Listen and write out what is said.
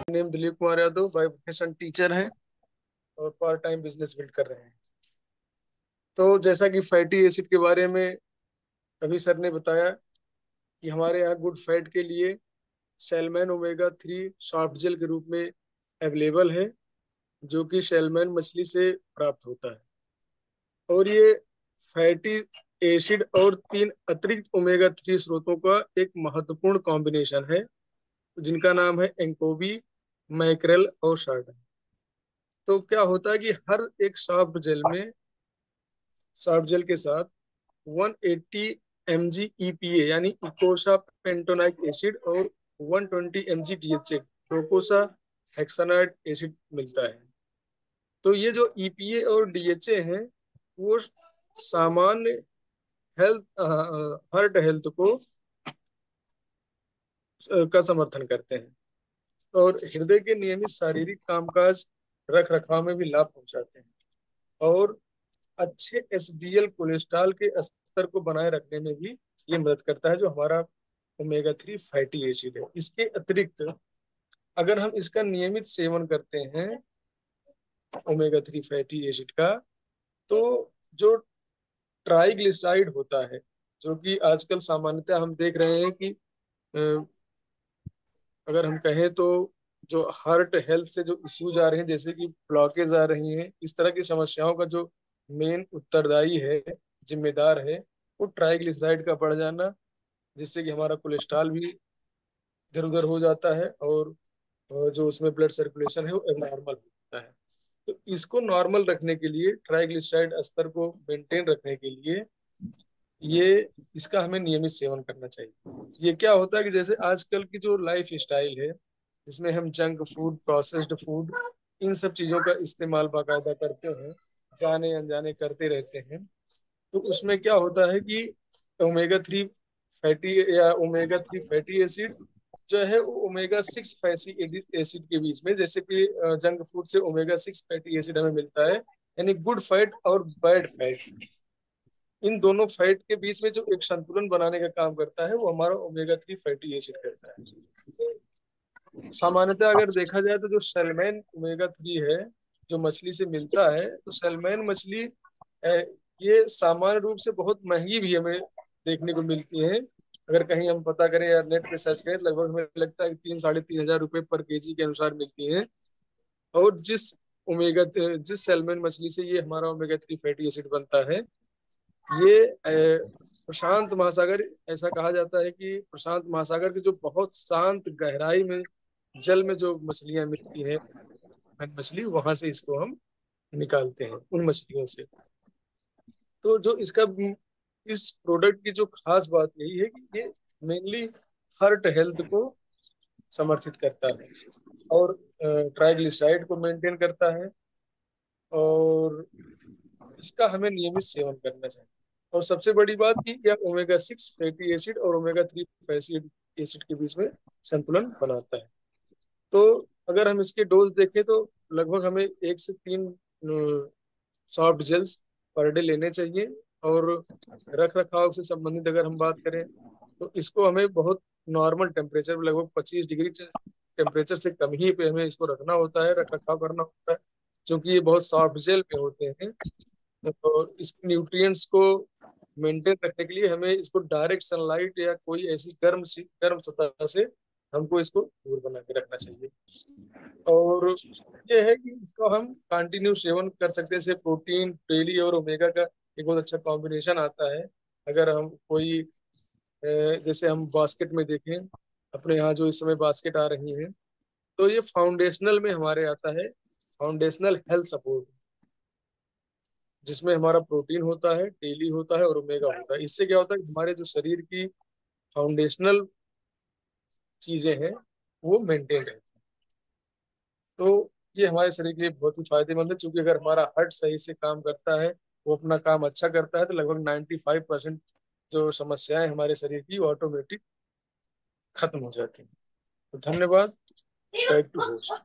Name Dilip Kumar Yadav, by profession teacher हैं और part time business build कर रहे हैं। तो जैसा कि फैटी एसिड के बारे में अभी सर ने बताया कि हमारे यहाँ गुड फैट के लिए सैल्मन ओमेगा 3 सॉफ्ट जेल के रूप में अवेलेबल है, जो कि सैल्मन मछली से प्राप्त होता है। और ये फैटी एसिड और 3 अतिरिक्त ओमेगा 3 स्रोतों का एक महत्वपूर्ण कॉम्बिनेशन है, जिनका नाम है एंकोबी, मैक्रेल और सार्डन। तो क्या होता है कि हर एक सॉफ्ट जेल के साथ 180 mg EPA यानी इकोसा पेंटोनाइक एसिड और 120 mg DHA डोकोसा हेक्सानाइड एसिड मिलता है। तो ये जो EPA और DHA हैं, वो सामान्य हेल्थ हार्ट हेल्थ को का समर्थन करते हैं और हृदय के नियमित शारीरिक कामकाज रख रखाव में भी लाभ पहुंचाते हैं और अच्छे एसडीएल कोलेस्ट्रॉल के स्तर को बनाए रखने में भी ये मदद करता है, जो हमारा ओमेगा 3 फैटी एसिड है। इसके अतिरिक्त अगर हम इसका नियमित सेवन करते हैं ओमेगा 3 फैटी एसिड का, तो जो ट्राइग्लिसराइड होता है, जो कि आजकल सामान्यतः हम देख रहे हैं कि अगर हम कहें तो जो हार्ट हेल्थ से जो इश्यूज आ रहे हैं, जैसे कि ब्लॉकेज आ रही हैं, इस तरह की समस्याओं का जो मेन उत्तरदायी है, जिम्मेदार है, वो ट्राइग्लिसराइड का बढ़ जाना, जिससे कि हमारा कोलेस्ट्रॉल भी इधर उधर हो जाता है और जो उसमें ब्लड सर्कुलेशन है वो एबनॉर्मल होता है। तो इसको नॉर्मल रखने के लिए, ट्राइग्लिसराइड स्तर को मेंटेन रखने के लिए ये इसका हमें नियमित सेवन करना चाहिए। ये क्या होता है कि जैसे आजकल की जो लाइफ स्टाइल है, जिसमें हम जंक फूड, प्रोसेस्ड फूड, इन सब चीजों का इस्तेमाल बाकायदा करते हैं, जाने अनजाने करते रहते हैं, तो उसमें क्या होता है कि ओमेगा 3 फैटी या ओमेगा 3 फैटी एसिड जो है वो ओमेगा 6 फैटी एसिड के बीच में, जैसे कि जंक फूड से ओमेगा 6 फैटी एसिड हमें मिलता है, यानी गुड फैट और बैड फैट, इन दोनों फैट के बीच में जो एक संतुलन बनाने का काम करता है, वो हमारा ओमेगा 3 फैटी एसिड करता है। सामान्यतः अगर देखा जाए तो जो सैल्मन ओमेगा 3 है, जो मछली से मिलता है, तो सैल्मन मछली ये सामान्य रूप से बहुत महंगी भी हमें देखने को मिलती है। अगर कहीं हम पता करें या नेट पे सर्च करें, लगभग हमें लगता है कि 3-3.5 हजार रुपए पर केजी के अनुसार मिलती है। और जिस सैल्मन मछली से ये हमारा ओमेगा 3 फैटी एसिड बनता है, ये प्रशांत महासागर, ऐसा कहा जाता है कि प्रशांत महासागर की जो बहुत शांत गहराई में जल में जो मछलियां मिलती हैं, मछली, वहां से इसको हम निकालते हैं, उन मछलियों से। तो जो इस प्रोडक्ट की जो खास बात यही है कि ये मेनली हार्ट हेल्थ को समर्थित करता है और ट्राइग्लिसराइड को मेंटेन करता है, और इसका हमें नियमित सेवन करना चाहिए। और सबसे बड़ी बात कि यह ओमेगा 6 फैटी एसिड और ओमेगा 3 फैटी एसिड के बीच में संतुलन बनाता है। तो अगर हम इसके डोज देखें तो लगभग हमें 1 से 3 सॉफ्ट जेल्स पर डे लेने चाहिए। और रख रखाव से संबंधित अगर हम बात करें तो इसको हमें बहुत नॉर्मल टेम्परेचर, लगभग 25 डिग्री टेम्परेचर से कम ही पे हमें इसको रखना होता है, रख रखाव करना होता है, क्योंकि ये बहुत सॉफ्ट जेल में होते हैं। तो इसके न्यूट्रिएंट्स को मेंटेन रखने के लिए हमें इसको डायरेक्ट सनलाइट या कोई ऐसी गर्म सतह से हमको इसको दूर बना के रखना चाहिए। और ये है कि इसको हम कंटिन्यू सेवन कर सकते हैं। जैसे प्रोटीन डेली और ओमेगा का एक बहुत अच्छा कॉम्बिनेशन आता है। अगर हम कोई जैसे हम बास्केट में देखें, अपने यहाँ जो इस समय बास्केट आ रही हैं, तो ये फाउंडेशनल में हमारे आता है, फाउंडेशनल हेल्थ सपोर्ट, जिसमें हमारा प्रोटीन होता है, डेली होता है और ओमेगा होता है। इससे क्या होता है कि हमारे जो शरीर की फाउंडेशनल चीजें हैं वो मेंटेन रहती हैं। तो ये हमारे शरीर के लिए बहुत ही फायदेमंद है, क्योंकि अगर हमारा हार्ट सही से काम करता है, वो अपना काम अच्छा करता है, तो लगभग 95% जो समस्याएं हमारे शरीर की, वो ऑटोमेटिक खत्म हो जाती हैं। तो धन्यवाद। Back to host.